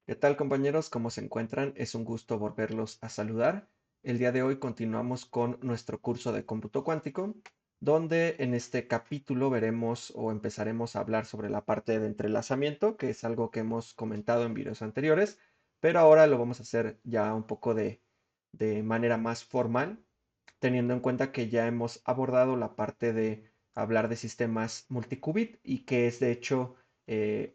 ¿Qué tal, compañeros? ¿Cómo se encuentran? Es un gusto volverlos a saludar. El día de hoy continuamos con nuestro curso de cómputo cuántico, donde en este capítulo veremos o empezaremos a hablar sobre la parte de entrelazamiento, que es algo que hemos comentado en videos anteriores, pero ahora lo vamos a hacer ya un poco de manera más formal, teniendo en cuenta que ya hemos abordado la parte de hablar de sistemas multiqubit y que es de hecho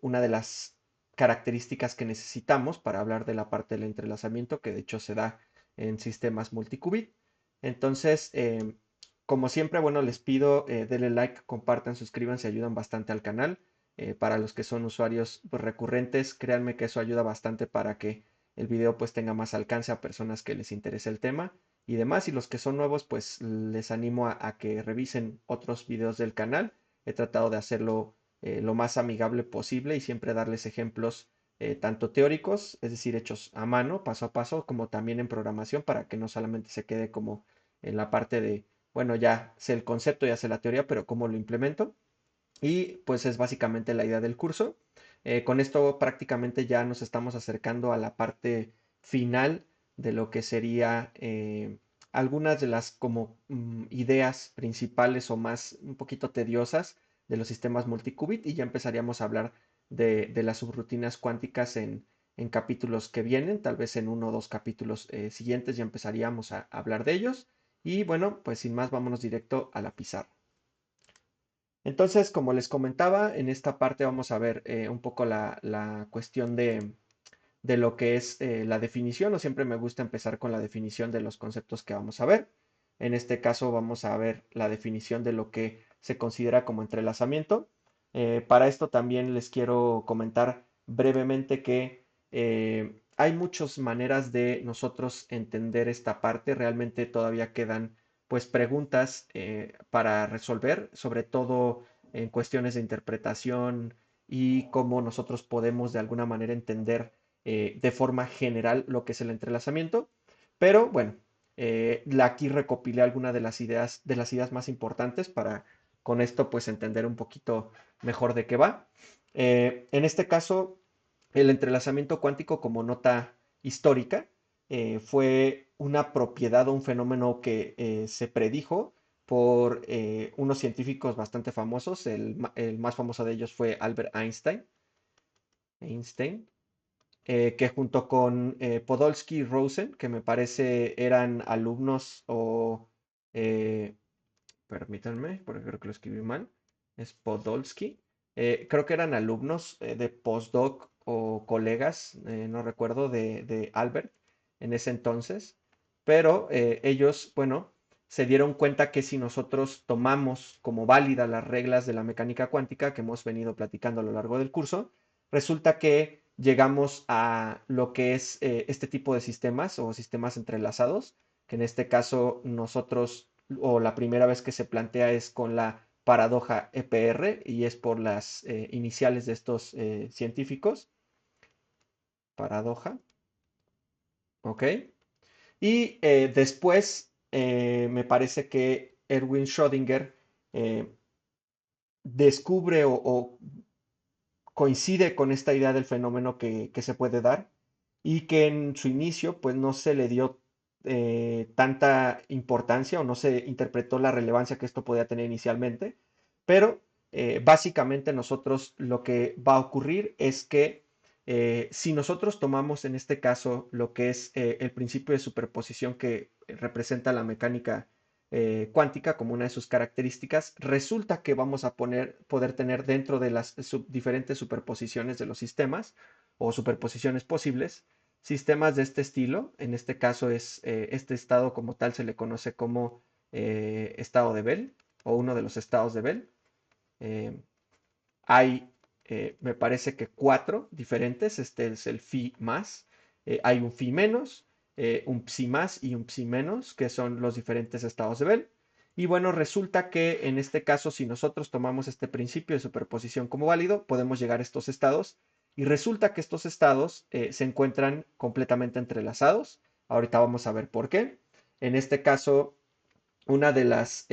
una de las características que necesitamos para hablar de la parte del entrelazamiento, que de hecho se da en sistemas multiqubit. Entonces, como siempre, bueno, les pido denle like, compartan, suscríbanse, ayudan bastante al canal. Para los que son usuarios pues, recurrentes, créanme que eso ayuda bastante para que el video pues tenga más alcance a personas que les interese el tema y demás. Y los que son nuevos, pues les animo a que revisen otros videos del canal. He tratado de hacerlo lo más amigable posible y siempre darles ejemplos tanto teóricos, es decir, hechos a mano, paso a paso, como también en programación, para que no solamente se quede como en la parte de, bueno, ya sé el concepto, ya sé la teoría, pero cómo lo implemento. Y pues es básicamente la idea del curso. Con esto prácticamente ya nos estamos acercando a la parte final de lo que sería algunas de las como ideas principales o más un poquito tediosas de los sistemas multiqubit y ya empezaríamos a hablar de las subrutinas cuánticas en capítulos que vienen, tal vez en uno o dos capítulos siguientes ya empezaríamos a hablar de ellos. Y bueno, pues sin más, vámonos directo a la pizarra. Entonces, como les comentaba, en esta parte vamos a ver un poco la cuestión de lo que es la definición, o siempre me gusta empezar con la definición de los conceptos que vamos a ver. En este caso vamos a ver la definición de lo que se considera como entrelazamiento. Para esto también les quiero comentar brevemente que hay muchas maneras de nosotros entender esta parte. Realmente todavía quedan pues preguntas para resolver, sobre todo en cuestiones de interpretación y cómo nosotros podemos de alguna manera entender de forma general lo que es el entrelazamiento. Pero bueno, aquí recopilé algunas de las ideas más importantes para con esto pues entender un poquito mejor de qué va. En este caso, el entrelazamiento cuántico como nota histórica fue una propiedad o un fenómeno que se predijo por unos científicos bastante famosos. El más famoso de ellos fue Albert Einstein, que junto con Podolsky y Rosen, que me parece eran alumnos o, eh, permítanme, porque creo que lo escribí mal, es Podolsky, creo que eran alumnos de postdoc o colegas, no recuerdo, de Albert en ese entonces, pero ellos, bueno, se dieron cuenta que si nosotros tomamos como válidas las reglas de la mecánica cuántica que hemos venido platicando a lo largo del curso, resulta que llegamos a lo que es este tipo de sistemas o sistemas entrelazados, que en este caso nosotros, o la primera vez que se plantea es con la paradoja EPR y es por las iniciales de estos científicos. Paradoja, ¿ok? Y después me parece que Erwin Schrödinger eh, descubre o coincide con esta idea del fenómeno que se puede dar y que en su inicio pues no se le dio tanta importancia o no se interpretó la relevancia que esto podía tener inicialmente, pero básicamente nosotros lo que va a ocurrir es que si nosotros tomamos en este caso lo que es el principio de superposición que representa la mecánica cuántica como una de sus características, resulta que vamos a poder tener dentro de las diferentes superposiciones de los sistemas o superposiciones posibles, sistemas de este estilo. En este caso es este estado como tal se le conoce como estado de Bell o uno de los estados de Bell. Eh, hay, me parece que cuatro diferentes. Este es el phi más. Hay un phi menos, un psi más y un psi menos, que son los diferentes estados de Bell. Y bueno, resulta que en este caso, si nosotros tomamos este principio de superposición como válido, podemos llegar a estos estados. Y resulta que estos estados se encuentran completamente entrelazados. Ahorita vamos a ver por qué. En este caso, una de las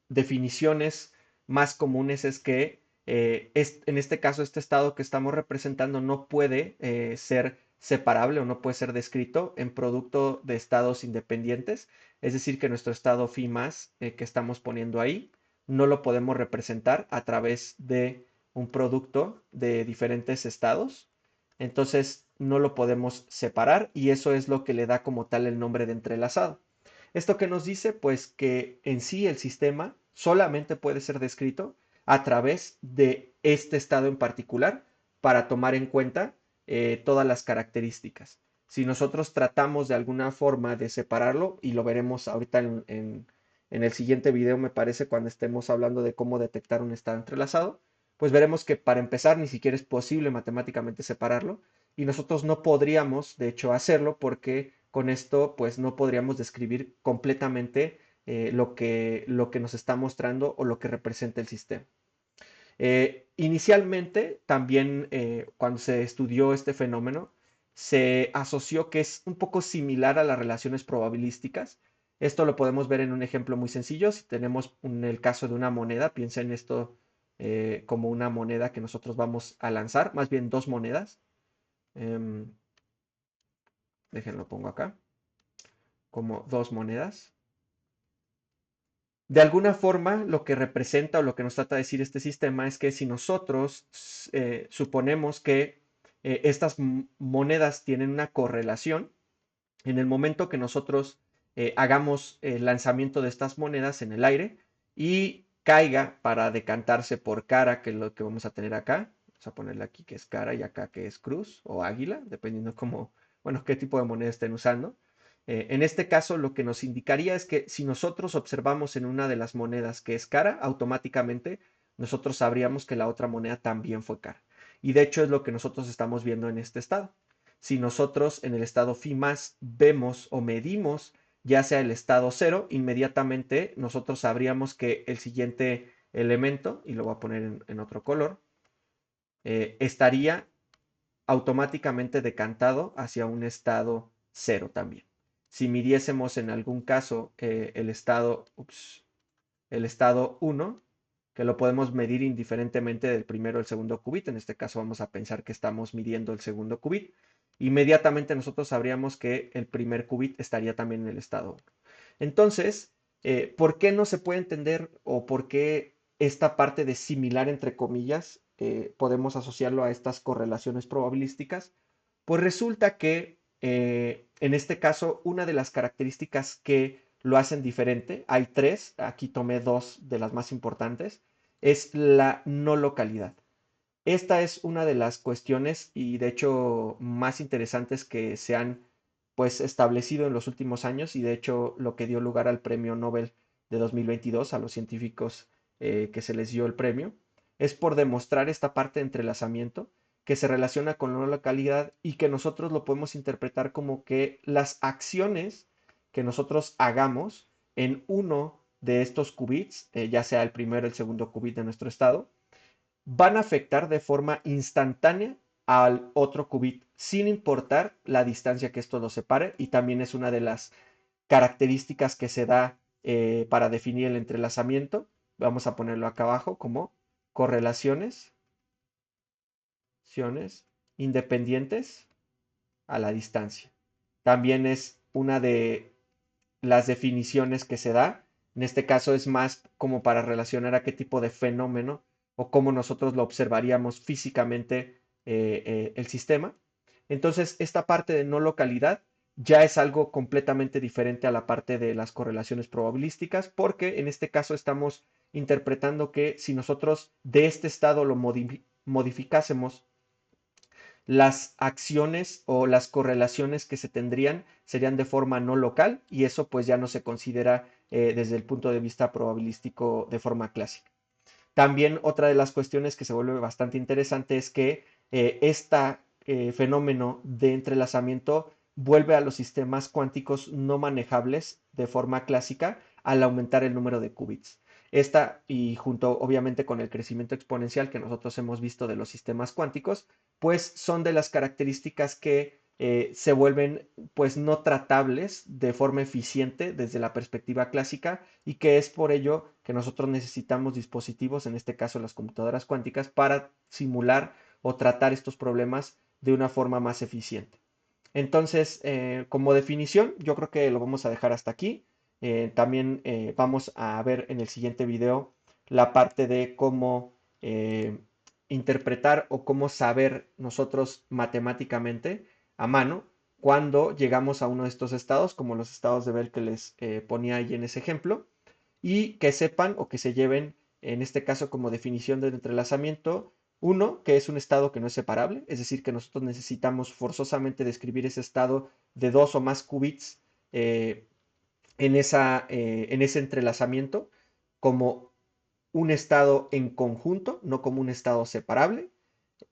definiciones más comunes es que en este caso este estado que estamos representando no puede ser separable o no puede ser descrito en producto de estados independientes. Es decir, que nuestro estado phi más que estamos poniendo ahí no lo podemos representar a través de un producto de diferentes estados. Entonces no lo podemos separar y eso es lo que le da como tal el nombre de entrelazado. ¿Esto qué nos dice? Pues que en sí el sistema solamente puede ser descrito a través de este estado en particular para tomar en cuenta todas las características. Si nosotros tratamos de alguna forma de separarlo, y lo veremos ahorita en el siguiente video, me parece, cuando estemos hablando de cómo detectar un estado entrelazado, pues veremos que para empezar ni siquiera es posible matemáticamente separarlo y nosotros no podríamos, de hecho, hacerlo porque con esto pues no podríamos describir completamente lo que nos está mostrando o lo que representa el sistema. Inicialmente, también cuando se estudió este fenómeno, se asoció que es un poco similar a las relaciones probabilísticas. Esto lo podemos ver en un ejemplo muy sencillo. Si tenemos el caso de una moneda, piensa en esto como una moneda que nosotros vamos a lanzar, más bien dos monedas. Déjenlo pongo acá, como dos monedas. De alguna forma, lo que representa o lo que nos trata de decir este sistema es que si nosotros suponemos que estas monedas tienen una correlación, en el momento que nosotros hagamos el lanzamiento de estas monedas en el aire y caiga para decantarse por cara, que es lo que vamos a tener acá, vamos a ponerle aquí que es cara y acá que es cruz o águila, dependiendo cómo, bueno, qué tipo de moneda estén usando. En este caso, lo que nos indicaría es que si nosotros observamos en una de las monedas que es cara, automáticamente nosotros sabríamos que la otra moneda también fue cara. Y de hecho es lo que nosotros estamos viendo en este estado. Si nosotros en el estado phi más vemos o medimos ya sea el estado cero, inmediatamente nosotros sabríamos que el siguiente elemento, y lo voy a poner en otro color, estaría automáticamente decantado hacia un estado cero también. Si midiésemos en algún caso el estado 1, que lo podemos medir indiferentemente del primero o el segundo qubit, en este caso vamos a pensar que estamos midiendo el segundo qubit, inmediatamente nosotros sabríamos que el primer qubit estaría también en el estado 1. Entonces, ¿por qué no se puede entender o por qué esta parte de similar entre comillas podemos asociarlo a estas correlaciones probabilísticas? Pues resulta que en este caso una de las características que lo hacen diferente, hay tres, aquí tomé dos de las más importantes, es la no localidad. Esta es una de las cuestiones y de hecho más interesantes que se han pues establecido en los últimos años y de hecho lo que dio lugar al premio Nobel de 2022 a los científicos que se les dio el premio es por demostrar esta parte de entrelazamiento que se relaciona con la localidad y que nosotros lo podemos interpretar como que las acciones que nosotros hagamos en uno de estos qubits, ya sea el primero o el segundo qubit de nuestro estado, van a afectar de forma instantánea al otro qubit, sin importar la distancia que esto los separe, y también es una de las características que se da para definir el entrelazamiento. Vamos a ponerlo acá abajo como correlaciones independientes a la distancia. También es una de las definiciones que se da. En este caso es más como para relacionar a qué tipo de fenómeno o cómo nosotros lo observaríamos físicamente el sistema. Entonces, esta parte de no localidad ya es algo completamente diferente a la parte de las correlaciones probabilísticas, porque en este caso estamos interpretando que si nosotros de este estado lo modificásemos, las acciones o las correlaciones que se tendrían serían de forma no local y eso pues ya no se considera desde el punto de vista probabilístico de forma clásica. También otra de las cuestiones que se vuelve bastante interesante es que este fenómeno de entrelazamiento vuelve a los sistemas cuánticos no manejables de forma clásica al aumentar el número de qubits. Esta, y junto obviamente con el crecimiento exponencial que nosotros hemos visto de los sistemas cuánticos, pues son de las características que se vuelven pues no tratables de forma eficiente desde la perspectiva clásica y que es por ello que nosotros necesitamos dispositivos, en este caso las computadoras cuánticas, para simular o tratar estos problemas de una forma más eficiente. Entonces, como definición, yo creo que lo vamos a dejar hasta aquí. También vamos a ver en el siguiente video la parte de cómo interpretar o cómo saber nosotros matemáticamente a mano cuando llegamos a uno de estos estados, como los estados de Bell que les ponía ahí en ese ejemplo, y que sepan o que se lleven, en este caso, como definición del entrelazamiento, uno, que es un estado que no es separable, es decir, que nosotros necesitamos forzosamente describir ese estado de dos o más qubits eh, en ese entrelazamiento como un estado en conjunto, no como un estado separable.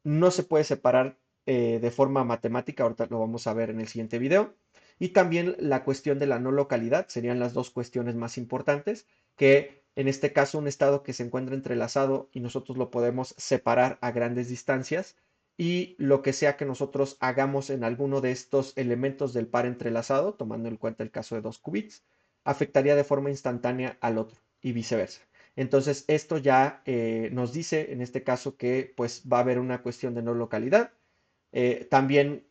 No se puede separar de forma matemática, ahorita lo vamos a ver en el siguiente video. Y también la cuestión de la no localidad serían las dos cuestiones más importantes, que en este caso un estado que se encuentra entrelazado y nosotros lo podemos separar a grandes distancias y lo que sea que nosotros hagamos en alguno de estos elementos del par entrelazado, tomando en cuenta el caso de dos qubits, afectaría de forma instantánea al otro y viceversa. Entonces, esto ya nos dice en este caso que pues va a haber una cuestión de no localidad. También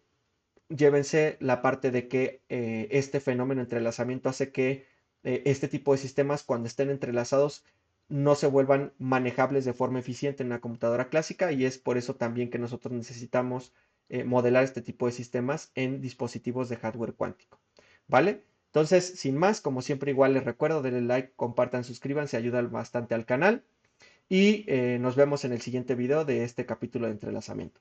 llévense la parte de que este fenómeno de entrelazamiento hace que este tipo de sistemas cuando estén entrelazados no se vuelvan manejables de forma eficiente en una computadora clásica y es por eso también que nosotros necesitamos modelar este tipo de sistemas en dispositivos de hardware cuántico. ¿Vale? Entonces, sin más, como siempre igual les recuerdo, denle like, compartan, suscríbanse, ayuda bastante al canal y nos vemos en el siguiente video de este capítulo de entrelazamiento.